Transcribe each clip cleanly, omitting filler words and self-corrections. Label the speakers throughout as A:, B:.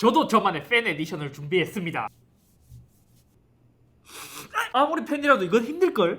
A: 저도 저만의 팬 에디션을 준비했습니다. 아무리 팬이라도 이건 힘들걸?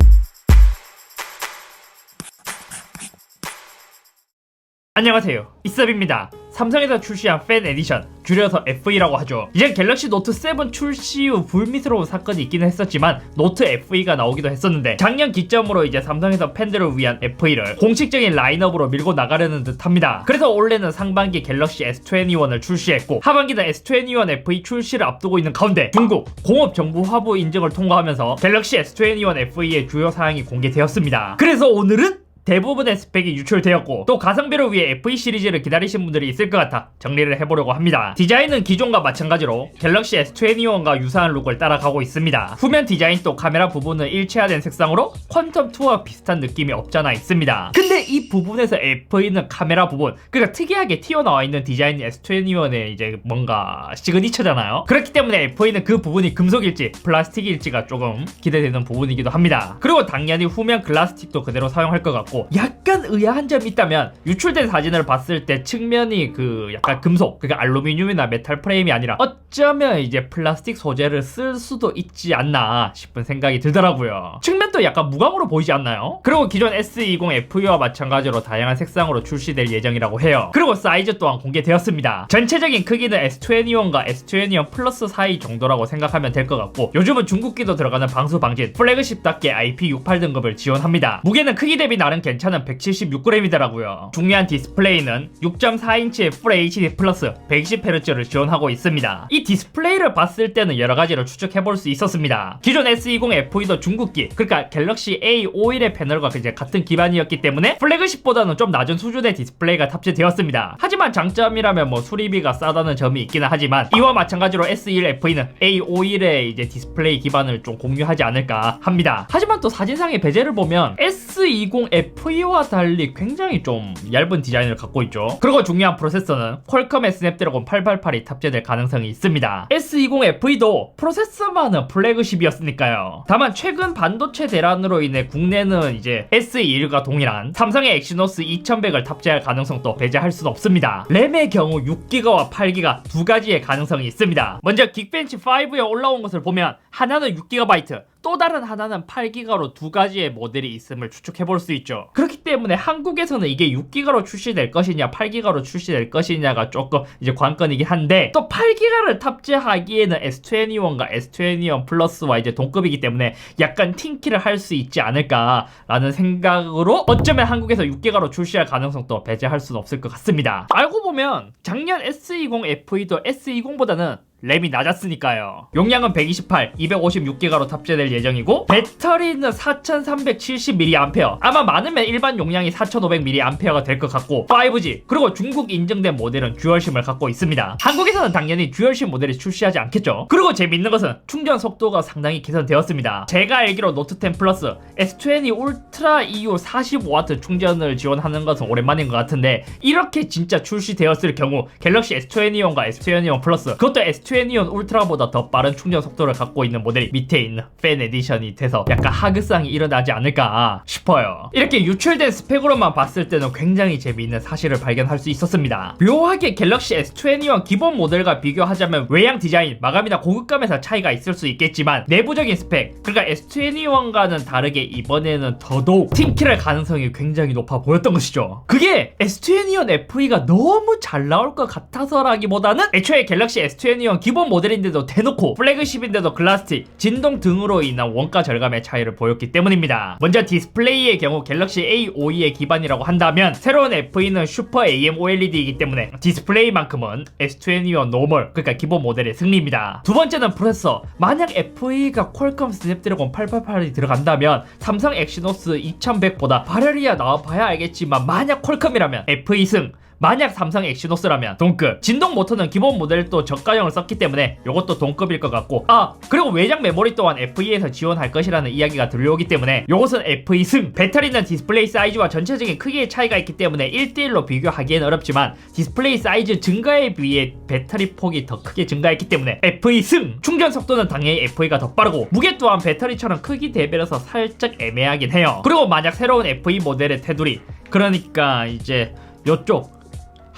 A: 안녕하세요, 이섭입니다. 삼성에서 출시한 팬 에디션, 줄여서 FE라고 하죠. 이젠 갤럭시 노트 7 출시 후 불미스러운 사건이 있기는 했었지만 노트 FE가 나오기도 했었는데, 작년 기점으로 이제 삼성에서 팬들을 위한 FE를 공식적인 라인업으로 밀고 나가려는 듯합니다. 그래서 올해는 상반기 갤럭시 S21을 출시했고, 하반기는 S21 FE 출시를 앞두고 있는 가운데 중국 공업정보화부 인증을 통과하면서 갤럭시 S21 FE의 주요 사항이 공개되었습니다. 그래서 오늘은 대부분의 스펙이 유출되었고, 또 가성비를 위해 FE 시리즈를 기다리신 분들이 있을 것 같아 정리를 해보려고 합니다. 디자인은 기존과 마찬가지로 갤럭시 S21과 유사한 룩을 따라가고 있습니다. 후면 디자인 또 카메라 부분은 일체화된 색상으로 퀀텀2와 비슷한 느낌이 없잖아 있습니다. 근데 이 부분에서 FE는 카메라 부분, 그러니까 특이하게 튀어나와 있는 디자인이 S21의 이제 뭔가 시그니처잖아요. 그렇기 때문에 FE는 그 부분이 금속일지 플라스틱일지가 조금 기대되는 부분이기도 합니다. 그리고 당연히 후면 글라스틱도 그대로 사용할 것 같고, 약간 의아한 점이 있다면 유출된 사진을 봤을 때 측면이 그 약간 금속, 그러니까 알루미늄이나 메탈 프레임이 아니라 어쩌면 이제 플라스틱 소재를 쓸 수도 있지 않나 싶은 생각이 들더라고요. 측면도 약간 무광으로 보이지 않나요? 그리고 기존 S20 FE와 마찬가지로 다양한 색상으로 출시될 예정이라고 해요. 그리고 사이즈 또한 공개되었습니다. 전체적인 크기는 S21과 S21 플러스 사이 정도라고 생각하면 될 것 같고, 요즘은 중국기도 들어가는 방수 방진, 플래그십답게 IP68 등급을 지원합니다. 무게는 크기 대비 나름 괜찮은 176g이더라고요. 중요한 디스플레이는 6.4인치의 풀 HD 플러스 120Hz를 지원하고 있습니다. 이 디스플레이를 봤을 때는 여러가지로 추측해볼 수 있었습니다. 기존 S20 FE도 중국기, 그러니까 갤럭시 A51의 패널과 이제 같은 기반이었기 때문에 플래그십보다는 좀 낮은 수준의 디스플레이가 탑재되었습니다. 하지만 장점이라면 뭐 수리비가 싸다는 점이 있기는 하지만, 이와 마찬가지로 S21 FE는 A51의 이제 디스플레이 기반을 좀 공유하지 않을까 합니다. 하지만 또 사진상의 베젤을 보면 S20 FE와 달리 굉장히 좀 얇은 디자인을 갖고 있죠. 그리고 중요한 프로세서는 퀄컴의 스냅드래곤 888이 탑재될 가능성이 있습니다. S20 FE도 프로세서만은 플래그십이었으니까요. 다만 최근 반도체 대란으로 인해 국내는 이제 S21과 동일한 삼성의 엑시노스 2100을 탑재할 가능성도 배제할 수는 없습니다. 램의 경우 6기가와 8기가 두 가지의 가능성이 있습니다. 먼저 긱벤치 5에 올라온 것을 보면 하나는 6GB, 또 다른 하나는 8기가로 두 가지의 모델이 있음을 추측해볼 수 있죠. 그렇기 때문에 한국에서는 이게 6기가로 출시될 것이냐 8기가로 출시될 것이냐가 조금 이제 관건이긴 한데, 또 8기가를 탑재하기에는 S21과 S21 플러스와 이제 동급이기 때문에 약간 팅키를 할 수 있지 않을까라는 생각으로 어쩌면 한국에서 6기가로 출시할 가능성도 배제할 수는 없을 것 같습니다. 알고 보면 작년 S20 FE도 S20보다는 램이 낮았으니까요. 용량은 128, 256기가로 탑재될 예정이고, 배터리는 4370mAh, 아마 많으면 일반 용량이 4500mAh가 될 것 같고, 5G, 그리고 중국 인증된 모델은 듀얼심을 갖고 있습니다. 한국에서는 당연히 듀얼심 모델이 출시하지 않겠죠. 그리고 재밌는 것은 충전 속도가 상당히 개선되었습니다. 제가 알기로 노트 10 플러스, S20 울트라 EU 45W 충전을 지원하는 것은 오랜만인 것 같은데, 이렇게 진짜 출시되었을 경우 갤럭시 S21과 S21 플러스, 그것도 S21 울트라보다 더 빠른 충전 속도를 갖고 있는 모델이 밑에 있는 팬 에디션이 돼서 약간 하극상이 일어나지 않을까 싶어요. 이렇게 유출된 스펙으로만 봤을 때는 굉장히 재미있는 사실을 발견할 수 있었습니다. 묘하게 갤럭시 S21 기본 모델과 비교하자면 외양 디자인, 마감이나 고급감에서 차이가 있을 수 있겠지만, 내부적인 스펙, 그러니까 S21과는 다르게 이번에는 더더욱 팀킬할 가능성이 굉장히 높아 보였던 것이죠. 그게 S21 FE가 너무 잘 나올 것 같아서라기보다는, 애초에 갤럭시 S21 기본 모델인데도 대놓고 플래그십인데도 글라스틱, 진동 등으로 인한 원가 절감의 차이를 보였기 때문입니다. 먼저 디스플레이의 경우 갤럭시 A52의 기반이라고 한다면, 새로운 FE는 슈퍼 AMOLED이기 때문에 디스플레이만큼은 S21 노멀, 그러니까 기본 모델의 승리입니다. 두 번째는 프로세서. 만약 FE가 퀄컴 스냅드래곤 888이 들어간다면 삼성 엑시노스 2100보다 발열이야 나와봐야 알겠지만, 만약 퀄컴이라면 FE 승, 만약 삼성 엑시노스라면 동급. 진동 모터는 기본 모델도 저가형을 썼기 때문에 이것도 동급일 것 같고, 그리고 외장 메모리 또한 FE에서 지원할 것이라는 이야기가 들려오기 때문에 이것은 FE 승. 배터리는 디스플레이 사이즈와 전체적인 크기의 차이가 있기 때문에 1대1로 비교하기에는 어렵지만, 디스플레이 사이즈 증가에 비해 배터리 폭이 더 크게 증가했기 때문에 FE 승. 충전 속도는 당연히 FE가 더 빠르고, 무게 또한 배터리처럼 크기 대비해서 살짝 애매하긴 해요. 그리고 만약 새로운 FE 모델의 테두리, 그러니까 이제 요쪽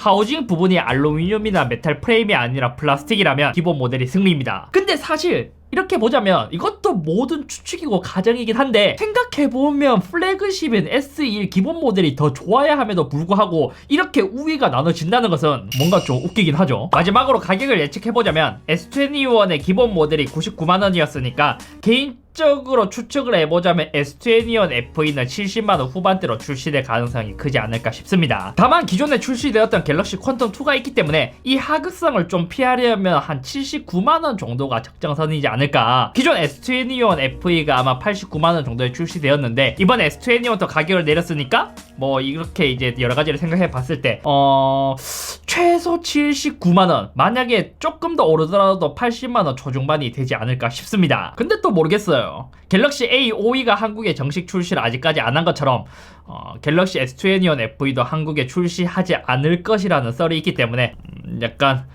A: 하우징 부분이 알루미늄이나 메탈 프레임이 아니라 플라스틱이라면 기본 모델이 승리입니다. 근데 사실 이렇게 보자면 이것도 모든 추측이고 가정이긴 한데, 생각해보면 플래그십인 S21 기본 모델이 더 좋아야 함에도 불구하고 이렇게 우위가 나눠진다는 것은 뭔가 좀 웃기긴 하죠. 마지막으로 가격을 예측해보자면 S21의 기본 모델이 99만원이었으니까 개인적으로 추측을 해보자면 S21 FE는 70만원 후반대로 출시될 가능성이 크지 않을까 싶습니다. 다만 기존에 출시되었던 갤럭시 퀀텀2가 있기 때문에 이 하극성을 좀 피하려면 한 79만원 정도가 적정선이지 않을까. 기존 S21 FE가 아마 89만원 정도에 출시되었는데 이번 S21도 가격을 내렸으니까 뭐 이렇게 이제 여러가지를 생각해 봤을 때 최소 79만원, 만약에 조금 더 오르더라도 80만원 초중반이 되지 않을까 싶습니다. 근데 또 모르겠어요. 갤럭시 A52가 한국에 정식 출시를 아직까지 안 한 것처럼 갤럭시 S21 FE도 한국에 출시하지 않을 것이라는 썰이 있기 때문에 약간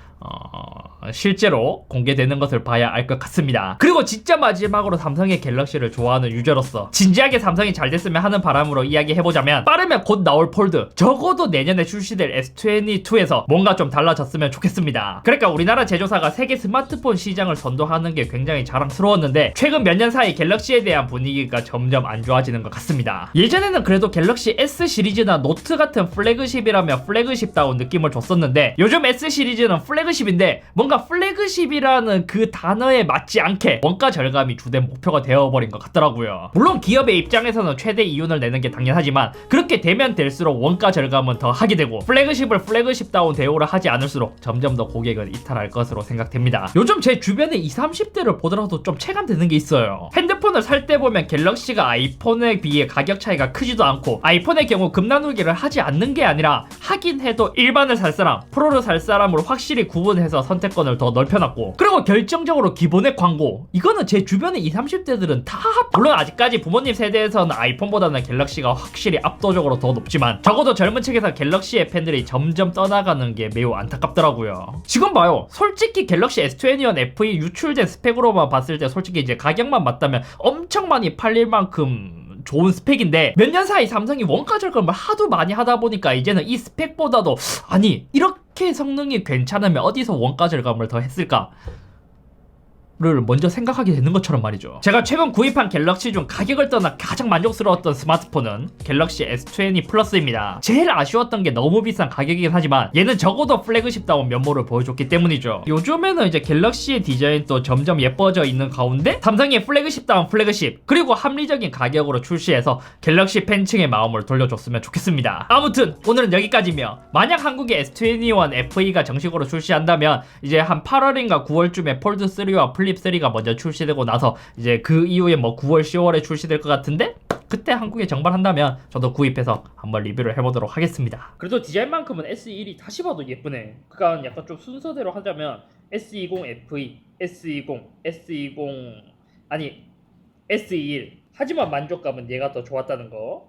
A: 실제로 공개되는 것을 봐야 알 것 같습니다. 그리고 진짜 마지막으로 삼성의 갤럭시를 좋아하는 유저로서 진지하게 삼성이 잘 됐으면 하는 바람으로 이야기해보자면, 빠르면 곧 나올 폴드, 적어도 내년에 출시될 S22에서 뭔가 좀 달라졌으면 좋겠습니다. 그러니까 우리나라 제조사가 세계 스마트폰 시장을 선도하는 게 굉장히 자랑스러웠는데 최근 몇 년 사이 갤럭시에 대한 분위기가 점점 안 좋아지는 것 같습니다. 예전에는 그래도 갤럭시 S 시리즈나 노트 같은 플래그십이라면 플래그십다운 느낌을 줬었는데, 요즘 S 시리즈는 플래그십인데 뭔가 플래그십이라는 그 단어에 맞지 않게 원가 절감이 주된 목표가 되어버린 것 같더라고요. 물론 기업의 입장에서는 최대 이윤을 내는 게 당연하지만 그렇게 되면 될수록 원가 절감은 더 하게 되고, 플래그십을 플래그십다운 대우를 하지 않을수록 점점 더 고객은 이탈할 것으로 생각됩니다. 요즘 제 주변에 20, 30대를 보더라도 좀 체감되는 게 있어요. 핸드폰을 살 때 보면 갤럭시가 아이폰에 비해 가격 차이가 크지도 않고, 아이폰의 경우 급나누기를 하지 않는 게 아니라 하긴 해도 일반을 살 사람, 프로를 살 사람으로 확실히 구분해서 선택권을 더 넓혀놨고, 그리고 결정적으로 기본의 광고, 이거는 제 주변의 20, 30대들은 다, 물론 아직까지 부모님 세대에서는 아이폰보다는 갤럭시가 확실히 압도적으로 더 높지만 적어도 젊은 층에서 갤럭시의 팬들이 점점 떠나가는 게 매우 안타깝더라고요. 지금 봐요. 솔직히 갤럭시 S21 FE 유출된 스펙으로만 봤을 때 솔직히 이제 가격만 맞다면 엄청 많이 팔릴 만큼 좋은 스펙인데, 몇 년 사이 삼성이 원가 절감을 하도 많이 하다 보니까 이제는 이 스펙보다도, 아니 이렇게 성능이 괜찮으면 어디서 원가 절감을 더 했을까 를 먼저 생각하게 되는 것처럼 말이죠. 제가 최근 구입한 갤럭시 중 가격을 떠나 가장 만족스러웠던 스마트폰은 갤럭시 S20 플러스입니다. 제일 아쉬웠던 게 너무 비싼 가격이긴 하지만 얘는 적어도 플래그십다운 면모를 보여줬기 때문이죠. 요즘에는 이제 갤럭시의 디자인도 점점 예뻐져 있는 가운데 삼성의 플래그십다운 플래그십, 그리고 합리적인 가격으로 출시해서 갤럭시 팬층의 마음을 돌려줬으면 좋겠습니다. 아무튼 오늘은 여기까지며, 만약 한국의 S21 FE가 정식으로 출시한다면 이제 한 8월인가 9월쯤에 폴드3와 플립3가 먼저 출시되고 나서 이제 그 이후에 뭐 9월 10월에 출시될 것 같은데, 그때 한국에 정발한다면 저도 구입해서 한번 리뷰를 해보도록 하겠습니다. 그래도 디자인만큼은 S21이 다시 봐도 예쁘네. 그러니까 약간 좀 순서대로 하자면 S20 FE, S20, S20 아니 S21, 하지만 만족감은 얘가 더 좋았다는 거.